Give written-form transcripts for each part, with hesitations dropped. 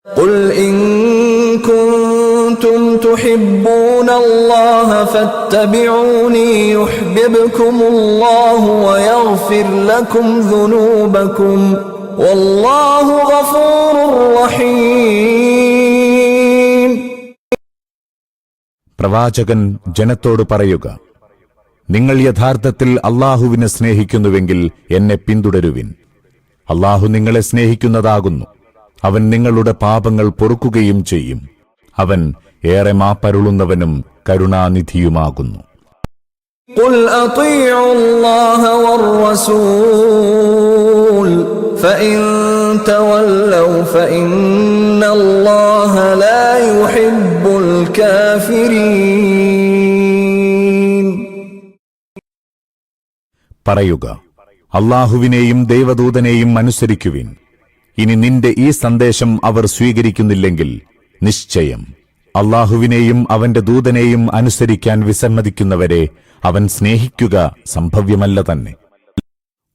قل إن كنتم تحبون الله فاتبعوني يحببكم الله ويغفر لكم ذنوبكم والله غفور رحيم. പ്രവാചകൻ ജനത്തോട് പറയുക, നിങ്ങൾ യഥാർത്ഥത്തിൽ അല്ലാഹുവിനെ സ്നേഹിക്കുന്നുവെങ്കിൽ എന്നെ പിന്തുടരുവിൻ. അല്ലാഹു നിങ്ങളെ സ്നേഹിക്കുന്നതാകുന്നു. അവൻ നിങ്ങളുടെ പാപങ്ങൾ പൊറുക്കുകയും ചെയ്യും. അവൻ ഏറെ മാപ്പരുളുന്നവനും കരുണാനിധിയുമാകുന്നു. قل أطيعوا الله والرسول فإن تولوا فإن الله لا يحب الكافرين. പറയുക, അല്ലാഹുവിനെയും ദൈവദൂതനെയും അനുസരിക്കുവിൻ. ഇനി നിന്റെ ഈ സന്ദേശം അവർ സ്വീകരിക്കുന്നില്ലെങ്കിൽ നിശ്ചയം അല്ലാഹുവിനെയും അവന്റെ ദൂതനെയും അനുസരിക്കാൻ വിസമ്മതിക്കുന്നവരെ അവൻ സ്നേഹിക്കുക സംഭവ്യമല്ല തന്നെ.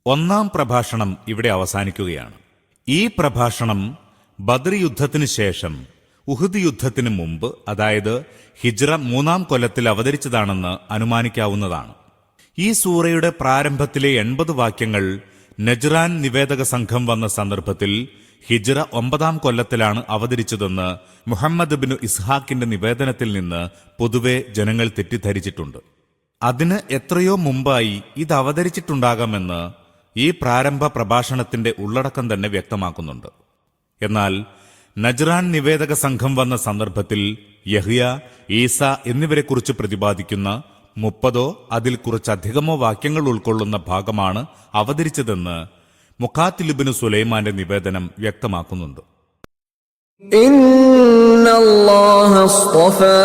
ഒന്നാം പ്രഭാഷണം ഇവിടെ അവസാനിക്കുകയാണ്. ഈ പ്രഭാഷണം ബദ്ർ യുദ്ധത്തിനു ശേഷം ഉഹുദ് യുദ്ധത്തിനു മുമ്പ്, അതായത് ഹിജ്റ 3-ാം കൊല്ലത്തിൽ അവതരിച്ചതാണെന്ന് അനുമാനിക്കാവുന്നതാണ്. ഈ സൂറയുടെ പ്രാരംഭത്തിലെ 80 വാക്യങ്ങൾ നജ്റാൻ നിവേദക സംഘം വന്ന സന്ദർഭത്തിൽ ഹിജ്റ 9-ാം കൊല്ലത്തിലാണ് അവതരിച്ചതെന്ന് മുഹമ്മദ് ബിൻ ഇസ്ഹാക്കിന്റെ നിവേദനത്തിൽ നിന്ന് പൊതുവെ ജനങ്ങൾ തെറ്റിദ്ധരിച്ചിട്ടുണ്ട്. അതിന് എത്രയോ മുമ്പായി ഇത് അവതരിച്ചിട്ടുണ്ടാകാമെന്ന് ഈ പ്രാരംഭ പ്രഭാഷണത്തിന്റെ ഉള്ളടക്കം തന്നെ വ്യക്തമാക്കുന്നുണ്ട്. എന്നാൽ നജ്റാൻ നിവേദക സംഘം വന്ന സന്ദർഭത്തിൽ യഹ്യ, ഈസ എന്നിവരെക്കുറിച്ച് പ്രതിപാദിക്കുന്ന 30 അതിൽ കുറച്ചധികമോ വാക്യങ്ങൾ ഉൾക്കൊള്ളുന്ന ഭാഗമാണ് അവതരിച്ചതെന്ന് മുഖാത്തിൽ ഇബ്നു സുലൈമാന്റെ നിവേദനം വ്യക്തമാക്കുന്നുണ്ട്. ഇന്നല്ലാഹ അസ്തഫാ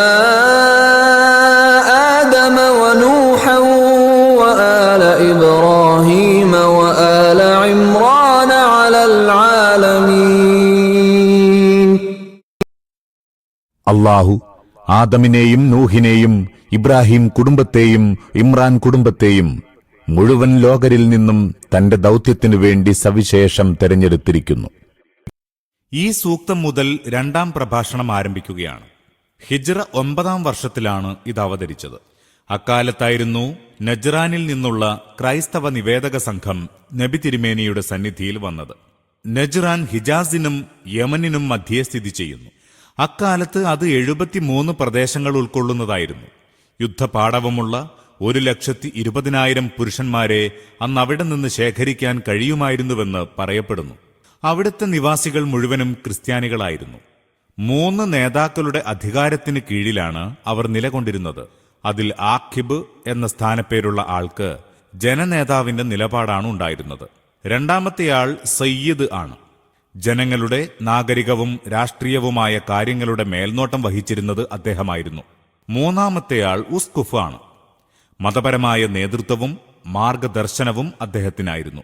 ആദമ വനൂഹൻ വആല ഇബ്രാഹീമ വആല ഇംറാന അലൽ ആലമീൻ. അല്ലാഹു ആദമിനെയും നൂഹിനെയും ഇബ്രാഹിം കുടുംബത്തെയും ഇമ്രാൻ കുടുംബത്തെയും മുഴുവൻ ലോകരിൽ നിന്നും തന്റെ ദൗത്യത്തിനു വേണ്ടി സവിശേഷം തെരഞ്ഞെടുത്തിരിക്കുന്നു. ഈ സൂക്തം മുതൽ 2-ാം പ്രഭാഷണം ആരംഭിക്കുകയാണ്. ഹിജ്റ 9-ാം വർഷത്തിലാണ് ഇത് അവതരിച്ചത്. അക്കാലത്തായിരുന്നു നജ്റാനിൽ നിന്നുള്ള ക്രൈസ്തവ നിവേദക സംഘം നബി തിരുമേനിയുടെ സന്നിധിയിൽ വന്നത്. നജ്റാൻ ഹിജാസിനും യമനിനും മധ്യേ സ്ഥിതി ചെയ്യുന്നു. അക്കാലത്ത് അത് 73 പ്രദേശങ്ങൾ ഉൾക്കൊള്ളുന്നതായിരുന്നു. യുദ്ധപാടവമുള്ള 1,20,000 പുരുഷന്മാരെ അന്ന് അവിടെ നിന്ന് ശേഖരിക്കാൻ കഴിയുമായിരുന്നുവെന്ന് പറയപ്പെടുന്നു. അവിടുത്തെ നിവാസികൾ മുഴുവനും ക്രിസ്ത്യാനികളായിരുന്നു. 3 നേതാക്കളുടെ അധികാരത്തിന് കീഴിലാണ് അവർ നിലകൊണ്ടിരുന്നത്. അതിൽ ആഖിബ് എന്ന സ്ഥാനപ്പേരുള്ള ആൾക്ക് ജനനേതാവിന്റെ നിലപാടാണ് ഉണ്ടായിരുന്നത്. 2-മത്തെയാൾ സയ്യിദ് ആണ്. ജനങ്ങളുടെ നാഗരികവും രാഷ്ട്രീയവുമായ കാര്യങ്ങളുടെ മേൽനോട്ടം വഹിച്ചിരുന്നത് അദ്ദേഹമായിരുന്നു. 3-മത്തെയാൾ ഉസ്കുഫ് ആണ്. മതപരമായ നേതൃത്വവും മാർഗദർശനവും അദ്ദേഹത്തിനായിരുന്നു.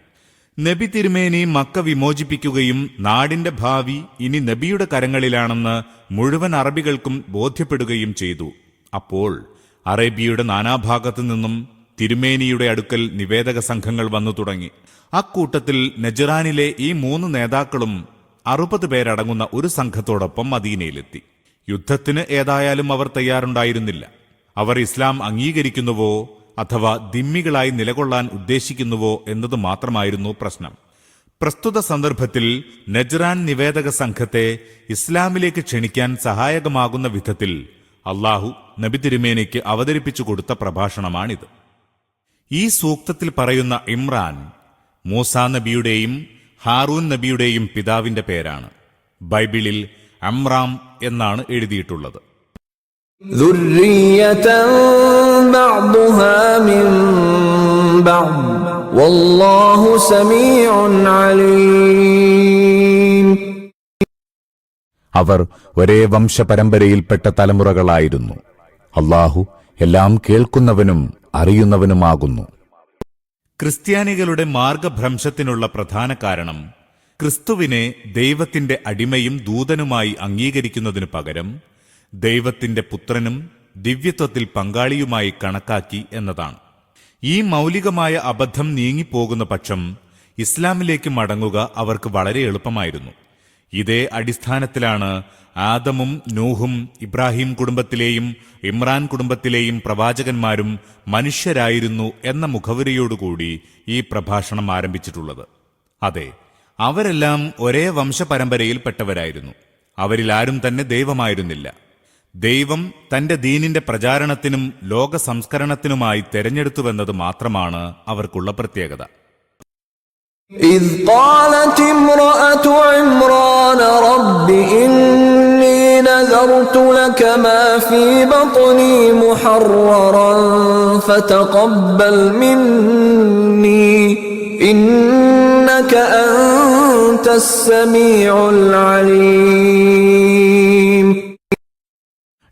നബി തിരുമേനി മക്ക വിമോചിപ്പിക്കുകയും നാടിന്റെ ഭാവി ഇനി നബിയുടെ കരങ്ങളിലാണെന്ന് മുഴുവൻ അറബികൾക്കും ബോധ്യപ്പെടുകയും ചെയ്തു. അപ്പോൾ അറേബ്യയുടെ നാനാഭാഗത്തു നിന്നും തിരുമേനിയുടെ അടുക്കൽ നിവേദക സംഘങ്ങൾ വന്നു തുടങ്ങി. അക്കൂട്ടത്തിൽ നജ്റാനിലെ ഈ 3 നേതാക്കളും 60 പേരടങ്ങുന്ന ഒരു സംഘത്തോടൊപ്പം മദീനയിലെത്തി. യുദ്ധത്തിന് ഏതായാലും അവർ തയ്യാറുണ്ടായിരുന്നില്ല. അവർ ഇസ്ലാം അംഗീകരിക്കുന്നുവോ അഥവാ ദിമ്മികളായി നിലകൊള്ളാൻ ഉദ്ദേശിക്കുന്നുവോ എന്നത് മാത്രമായിരുന്നു പ്രശ്നം. പ്രസ്തുത സന്ദർഭത്തിൽ നജ്റാൻ നിവേദക സംഘത്തെ ഇസ്ലാമിലേക്ക് ക്ഷണിക്കാൻ സഹായകമാകുന്ന വിധത്തിൽ അല്ലാഹു നബി തിരുമേനിക്ക് അവതരിപ്പിച്ചു കൊടുത്ത പ്രഭാഷണമാണിത്. ഈ സൂക്തത്തിൽ പറയുന്ന ഇമ്രാൻ മൂസാ നബിയുടെയും ഹാറൂൻ നബിയുടെയും പിതാവിന്റെ പേരാണ്. ബൈബിളിൽ അമ്രാം എന്നാണ് എഴുതിയിട്ടുള്ളത്. ദുർരിയതൻ ബഅ്ദുഹാ മിൻ ബഅദ് വല്ലാഹു സമീഉൻ അലീം. അവർ ഒരേ വംശപരമ്പരയിൽപ്പെട്ട തലമുറകളായിരുന്നു. അല്ലാഹു എല്ലാം കേൾക്കുന്നവനും അറിയുന്നവനുമാകുന്നു. ക്രിസ്ത്യാനികളുടെ മാർഗഭ്രംശത്തിനുള്ള പ്രധാന കാരണം ക്രിസ്തുവിനെ ദൈവത്തിന്റെ അടിമയും ദൂതനുമായി അംഗീകരിക്കുന്നതിനു പകരം ദൈവത്തിന്റെ പുത്രനും ദിവ്യത്വത്തിൽ പങ്കാളിയുമായി കണക്കാക്കി എന്നതാണ്. ഈ മൗലികമായ അബദ്ധം നീങ്ങിപ്പോകുന്ന പക്ഷം ഇസ്ലാമിലേക്ക് മടങ്ങുക അവർക്ക് വളരെ എളുപ്പമായിരുന്നു. ഇതേ അടിസ്ഥാനത്തിലാണ് ആദമും നൂഹും ഇബ്രാഹിം കുടുംബത്തിലെയും ഇമ്രാൻ കുടുംബത്തിലെയും പ്രവാചകന്മാരും മനുഷ്യരായിരുന്നു എന്ന മുഖവുരയോടുകൂടി ഈ പ്രഭാഷണം ആരംഭിച്ചിട്ടുള്ളത്. അതെ, അവരെല്ലാം ഒരേ വംശപരമ്പരയിൽപ്പെട്ടവരായിരുന്നു. അവരിൽ ആരും തന്നെ ദൈവമായിരുന്നില്ല. ദൈവം തന്റെ ദീനിന്റെ പ്രചാരണത്തിനും ലോക സംസ്കരണത്തിനുമായി തെരഞ്ഞെടുത്തുവെന്നത് മാത്രമാണ് അവർക്കുള്ള പ്രത്യേകത. إذ قالت امرأة عمران رب إني نذرت لك ما في بطني محررا فتقبل مني إنك أنت السميع العليم.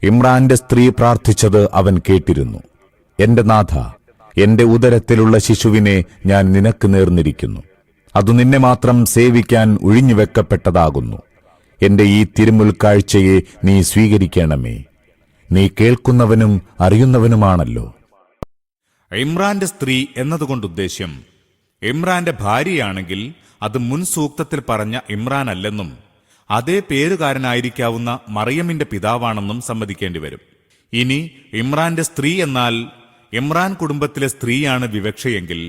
ഇമ്രാന്റെ സ്ത്രീ പ്രാർത്ഥിച്ചത് അവൻ കേട്ടിരുന്നു. എന്റെ നാഥ, എന്റെ ഉദരത്തിലുള്ള ശിശുവിനെ ഞാൻ നിനക്ക് നേർന്നിരിക്കുന്നു. അതു നിന്നെ മാത്രം സേവിക്കാൻ ഒഴിഞ്ഞുവെക്കപ്പെട്ടതാകുന്നു. എന്റെ ഈ തിരുമുൽക്കാഴ്ചയെ നീ സ്വീകരിക്കണമേ. നീ കേൾക്കുന്നവനും അറിയുന്നവനുമാണല്ലോ. ഇമ്രാന്റെ സ്ത്രീ എന്നതുകൊണ്ട് ഉദ്ദേശ്യം ഇമ്രാന്റെ ഭാര്യയാണെങ്കിൽ അത് മുൻ സൂക്തത്തിൽ പറഞ്ഞ ഇമ്രാൻ അല്ലെന്നും അതേ പേരുകാരനായിരിക്കാവുന്ന മറിയമിന്റെ പിതാവാണെന്നും സമ്മതിക്കേണ്ടി വരും. ഇനി ഇമ്രാന്റെ സ്ത്രീ എന്നാൽ ഇമ്രാൻ കുടുംബത്തിലെ സ്ത്രീയാണ് വിവക്ഷയെങ്കിൽ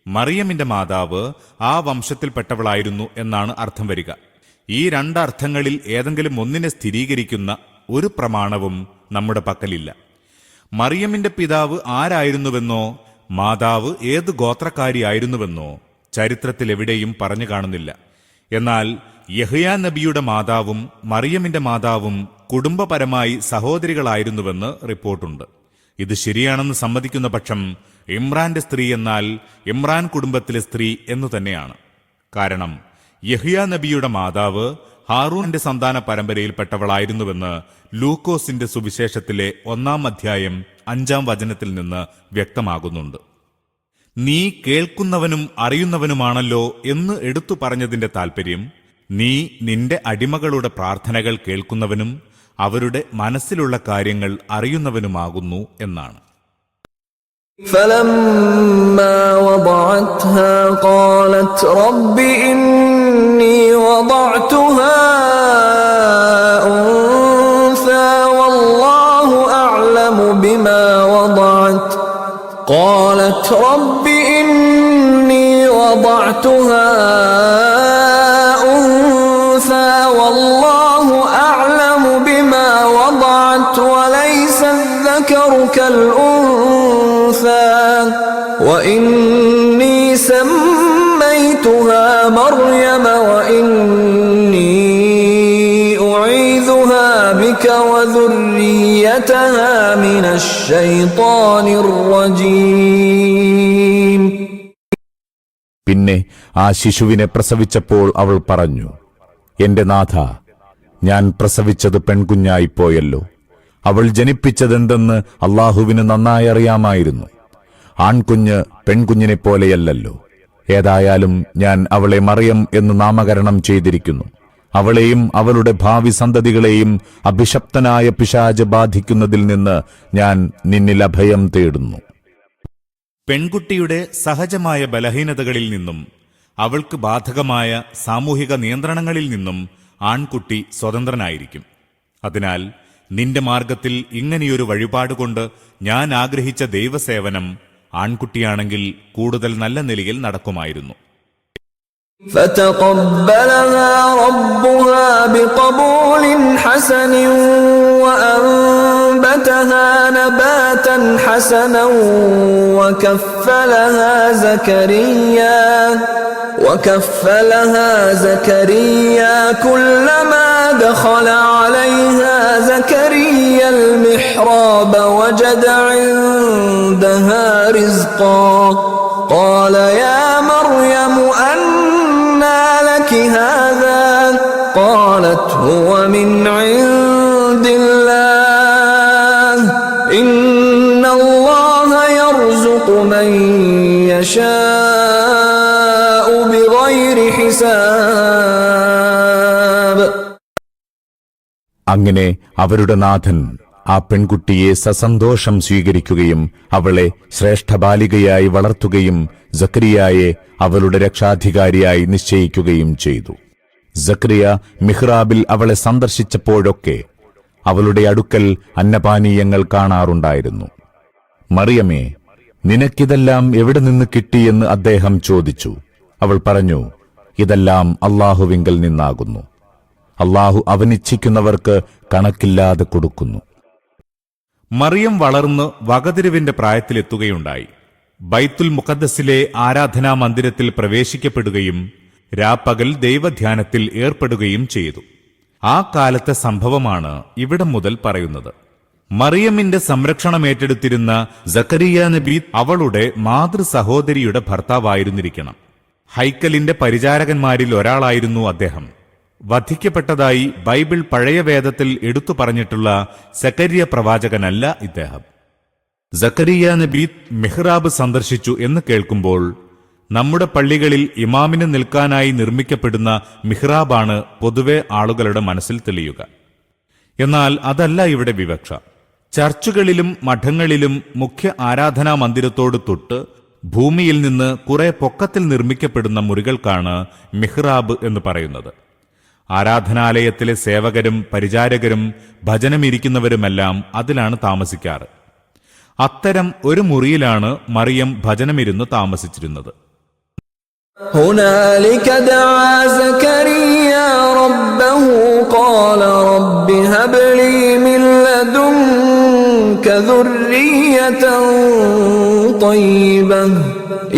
മറിയമിന്റെ മാതാവ് ആ വംശത്തിൽപ്പെട്ടവളായിരുന്നു എന്നാണ് അർത്ഥം വരിക. ഈ രണ്ടർത്ഥങ്ങളിൽ ഏതെങ്കിലും ഒന്നിനെ സ്ഥിരീകരിക്കുന്ന ഒരു പ്രമാണവും നമ്മുടെ പക്കലില്ല. മറിയമിന്റെ പിതാവ് ആരായിരുന്നുവെന്നോ മാതാവ് ഏത് ഗോത്രക്കാരിയായിരുന്നുവെന്നോ ചരിത്രത്തിൽ എവിടെയും പറഞ്ഞു കാണുന്നില്ല. എന്നാൽ യഹ്യാ നബിയുടെ മാതാവും മറിയമിന്റെ മാതാവും കുടുംബപരമായി സഹോദരികളായിരുന്നുവെന്ന് റിപ്പോർട്ടുണ്ട്. ഇത് ശരിയാണെന്ന് സമ്മതിക്കുന്ന പക്ഷം ഇമ്രാന്റെ സ്ത്രീ എന്നാൽ ഇമ്രാൻ കുടുംബത്തിലെ സ്ത്രീ എന്നു തന്നെയാണ്. കാരണം യഹ്യാ നബിയുടെ മാതാവ് ഹാറൂന്റെ സന്താന പരമ്പരയിൽപ്പെട്ടവളായിരുന്നുവെന്ന് ലൂക്കോസിന്റെ സുവിശേഷത്തിലെ 1-ാം അധ്യായം 5-ാം വചനത്തിൽ നിന്ന് വ്യക്തമാകുന്നുണ്ട്. നീ കേൾക്കുന്നവനും അറിയുന്നവനുമാണല്ലോ എന്ന് എടുത്തു പറഞ്ഞതിന്റെ താൽപര്യം നീ നിന്റെ അടിമകളുടെ പ്രാർത്ഥനകൾ കേൾക്കുന്നവനും അവരുടെ മനസ്സിലുള്ള കാര്യങ്ങൾ അറിയുന്നവനുമാകുന്നു എന്നാണ്. فلما وضعتها قالت رب إني وضعتها أنثى والله أعلم بما وضعت قالت رب إني وضعتها أنثى والله أعلم بما وضعت وليس الذكر كالأنثى وإني سميتها مريم وإني أعيذها بك وذريتها من الشيطان الرجيم. പിന്നെ ആ ശിശുവിനെ പ്രസവിച്ചപ്പോൾ അവൾ പറഞ്ഞു, എന്റെ നാഥ, ഞാൻ പ്രസവിച്ചത് പെൺകുഞ്ഞായിപ്പോയല്ലോ. അവൾ ജനിപ്പിച്ചതെന്തെന്ന് അള്ളാഹുവിന് നന്നായി അറിയാമായിരുന്നു. ആൺകുഞ്ഞ് പെൺകുഞ്ഞിനെ പോലെയല്ലല്ലോ. ഏതായാലും ഞാൻ അവളെ മറിയം എന്ന് നാമകരണം ചെയ്തിരിക്കുന്നു. അവളെയും അവളുടെ ഭാവി സന്തതികളെയും അഭിശപ്തനായ പിശാച് ബാധിക്കുന്നതിൽ നിന്ന് ഞാൻ നിന്നിൽ അഭയം തേടുന്നു. പെൺകുട്ടിയുടെ സഹജമായ ബലഹീനതകളിൽ നിന്നും അവൾക്ക് ബാധകമായ സാമൂഹിക നിയന്ത്രണങ്ങളിൽ നിന്നും ആൺകുട്ടി സ്വതന്ത്രനായിരിക്കും. അതിനാൽ നിന്റെ മാർഗത്തിൽ ഇങ്ങനെയൊരു വഴിപാടുകൊണ്ട് ഞാൻ ആഗ്രഹിച്ച ദൈവസേവനം ആൺകുട്ടിയാണെങ്കിൽ കൂടുതൽ നല്ല നിലയിൽ നടക്കുമായിരുന്നു. فتقبلها ربها بقبول حسن وأنبتها نباتا حسنا وكفلها زكريا كلما دخل عليها زكريا المحراب وجد عندها رزقا قال يا مريم أنى لك هذا قالت هو من عند الله إن الله يرزق من يشاء بغير حساب. അങ്ങനെ അവരുടെ നാഥൻ ആ പെൺകുട്ടിയെ സസന്തോഷം സ്വീകരിക്കുകയും അവളെ ശ്രേഷ്ഠബാലികയായി വളർത്തുകയും സക്കരിയായെ അവളുടെ രക്ഷാധികാരിയായി നിശ്ചയിക്കുകയും ചെയ്തു. സക്രിയ മിഹ്റാബിൽ അവളെ സന്ദർശിച്ചപ്പോഴൊക്കെ അവളുടെ അടുക്കൽ അന്നപാനീയങ്ങൾ കാണാറുണ്ടായിരുന്നു. മറിയമേ, നിനക്കിതെല്ലാം എവിടെ നിന്ന് കിട്ടിയെന്ന് അദ്ദേഹം ചോദിച്ചു. അവൾ പറഞ്ഞു, ഇതെല്ലാം അല്ലാഹുവിങ്കൽ നിന്നാകുന്നു. അല്ലാഹു അവനിച്ഛിക്കുന്നവർക്ക് കണക്കില്ലാതെ കൊടുക്കുന്നു. മറിയം വളർന്ന് വകതിരിവിന്റെ പ്രായത്തിലെത്തുകയുണ്ടായി. ബൈത്തുൽ മുഖദ്ദസിലെ ആരാധനാ മന്ദിരത്തിൽ പ്രവേശിക്കപ്പെടുകയും രാപ്പകൽ ദൈവധ്യാനത്തിൽ ഏർപ്പെടുകയും ചെയ്തു. ആ കാലത്തെ സംഭവമാണ് ഇവിടം മുതൽ പറയുന്നത്. മറിയമിന്റെ സംരക്ഷണം ഏറ്റെടുത്തിരുന്ന സക്കരിയ നബി അവളുടെ മാതൃ സഹോദരിയുടെ ഭർത്താവായിരുന്നിരിക്കണം. ഹൈക്കലിന്റെ പരിചാരകന്മാരിൽ ഒരാളായിരുന്നു അദ്ദേഹം. വധിക്കപ്പെട്ടതായി ബൈബിൾ പഴയ വേദത്തിൽ എടുത്തു പറഞ്ഞിട്ടുള്ള സക്കരിയ പ്രവാചകനല്ല ഇദ്ദേഹം. സക്കരിയ നബി മിഹ്റാബ് സന്ദർശിച്ചു എന്ന് കേൾക്കുമ്പോൾ നമ്മുടെ പള്ളികളിൽ ഇമാമിന് നിൽക്കാനായി നിർമ്മിക്കപ്പെടുന്ന മിഹ്റാബാണ് പൊതുവെ ആളുകളുടെ മനസ്സിൽ തെളിയുക. എന്നാൽ അതല്ല ഇവിടെ വിവക്ഷ. ചർച്ചുകളിലും മഠങ്ങളിലും മുഖ്യ ആരാധനാ മന്ദിരത്തോട് തൊട്ട് ഭൂമിയിൽ നിന്ന് കുറെ പൊക്കത്തിൽ നിർമ്മിക്കപ്പെടുന്ന മുറികൾക്കാണ് മിഹ്റാബ് എന്ന് പറയുന്നത്. ആരാധനാലയത്തിലെ സേവകരും പരിചാരകരും ഭജനമിരിക്കുന്നവരുമെല്ലാം അതിലാണ് താമസിക്കാറ്. അത്തരം ഒരു മുറിയിലാണ് മറിയം ഭജനമിരുന്ന് താമസിച്ചിരുന്നത്. هنالك دعا زكريا ربه قال رب هب لي من لدنك ذرية طيبة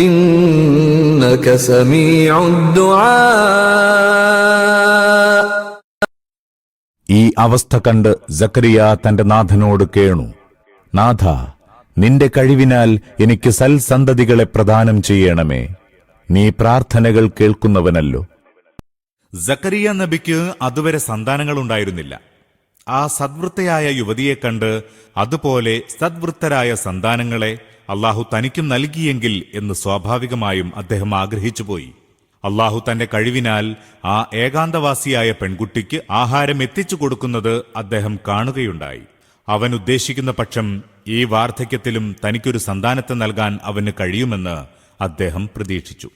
إنك سميع الدعاء. ഈ അവസ്ഥ കണ്ട് സക്കരിയ തന്റെ നാഥനോട് കേണു, നാഥ, നിന്റെ കഴിവിനാൽ എനിക്ക് സൽസന്തതികളെ പ്രദാനം ചെയ്യണമേ. നീ പ്രാർത്ഥനകൾ കേൾക്കുന്നവനല്ലോ. സക്കരിയ നബിക്ക് അതുവരെ സന്താനങ്ങളുണ്ടായിരുന്നില്ല. ആ സദ്വൃത്തയായ യുവതിയെ കണ്ട് അതുപോലെ സദ്വൃത്തരായ സന്താനങ്ങളെ അള്ളാഹു തനിക്കും നൽകിയെങ്കിൽ എന്ന് സ്വാഭാവികമായും അദ്ദേഹം ആഗ്രഹിച്ചുപോയി. അള്ളാഹു തന്റെ കഴിവിനാൽ ആ ഏകാന്തവാസിയായ പെൺകുട്ടിക്ക് ആഹാരം എത്തിച്ചു കൊടുക്കുന്നത് അദ്ദേഹം കാണുകയുണ്ടായി. അവൻ ഉദ്ദേശിക്കുന്ന പക്ഷം ഈ വാർദ്ധക്യത്തിലും തനിക്കൊരു സന്താനത്തെ നൽകാൻ അവന് കഴിയുമെന്ന് അദ്ദേഹം പ്രതീക്ഷിച്ചു.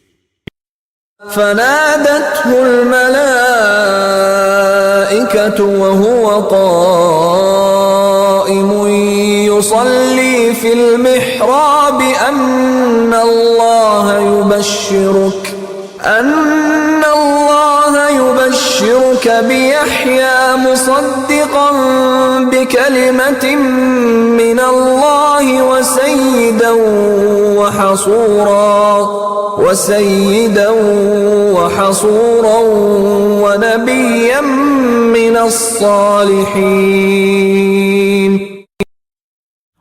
فنادته الملائكة وهو قائم يصلي في المحراب أن الله يبشرك بيحيى مصدقا بكلمة من الله وسيدا وحصورا ونبيا من الصالحين.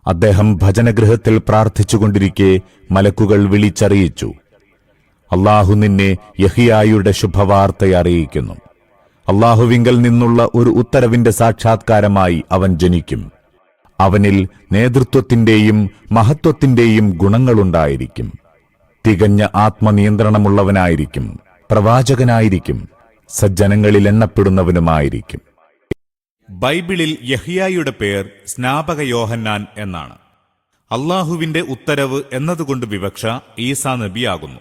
അദ്ദേഹം ഭജനഗൃഹത്തിൽ പ്രാർത്ഥിച്ചുകൊണ്ടിരിക്കെ മലക്കുകൾ വിളിച്ചറിയിച്ചു, അല്ലാഹു നിന്നെ യഹിയായുടെ ശുഭവാർത്ത അറിയിക്കുന്നു. അല്ലാഹുവിങ്കൽ നിന്നുള്ള ഒരു ഉത്തരവിന്റെ സാക്ഷാത്കാരമായി അവൻ ജനിക്കും. അവനിൽ നേതൃത്വത്തിന്റെയും മഹത്വത്തിന്റെയും ഗുണങ്ങളുണ്ടായിരിക്കും. തികഞ്ഞ ആത്മനിയന്ത്രണമുള്ളവനായിരിക്കും. പ്രവാചകനായിരിക്കും. സജ്ജനങ്ങളിൽ എണ്ണപ്പെടുന്നവനുമായിരിക്കും. ബൈബിളിൽ യഹ്യായുടെ പേർ സ്നാപക യോഹന്നാൻ എന്നാണ്. അള്ളാഹുവിന്റെ ഉത്തരവ് എന്നതുകൊണ്ട് വിവക്ഷ ഈസാ നബിയാകുന്നു.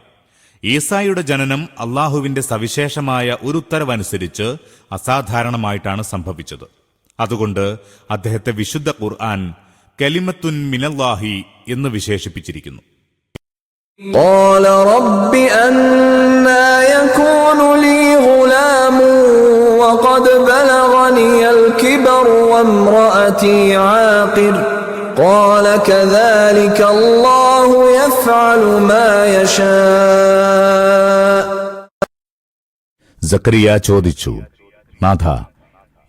ഈസായുടെ ജനനം അള്ളാഹുവിന്റെ സവിശേഷമായ ഒരു ഉത്തരവനുസരിച്ച് അസാധാരണമായിട്ടാണ് സംഭവിച്ചത്. അതുകൊണ്ട് അദ്ദേഹത്തെ വിശുദ്ധ ഖുർആൻ കലിമത്തുൻ മിനല്ലാഹി എന്ന് വിശേഷിപ്പിച്ചിരിക്കുന്നു. قال رب أنى يكون لي غلام وقد بلغني الكبر وامرأتي عاقر قال كذلك الله يفعل ما يشاء. സക്കരിയ ചോദിച്ചു, നാഥ,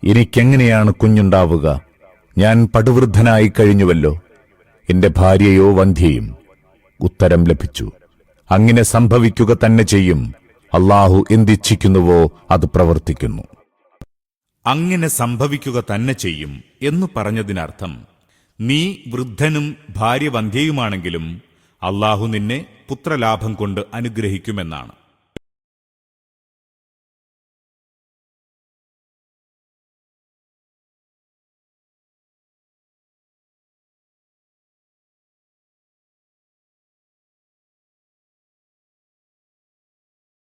എനിക്കെങ്ങനെയാണ് കുഞ്ഞുണ്ടാവുക? ഞാൻ പടുവൃദ്ധനായി കഴിഞ്ഞുവല്ലോ. എന്റെ ഭാര്യയോ വന്ധ്യയും. ഉത്തരം ലഭിച്ചു, അങ്ങനെ സംഭവിക്കുക തന്നെ ചെയ്യും. അല്ലാഹു എന്തിച്ഛിക്കുന്നുവോ അത് പ്രവർത്തിക്കുന്നു. അങ്ങനെ സംഭവിക്കുക തന്നെ ചെയ്യും എന്നു പറഞ്ഞതിനർത്ഥം നീ വൃദ്ധനും ഭാര്യ വന്ധ്യയുമാണെങ്കിലും അല്ലാഹു നിന്നെ പുത്രലാഭം കൊണ്ട് അനുഗ്രഹിക്കുമെന്നാണ്.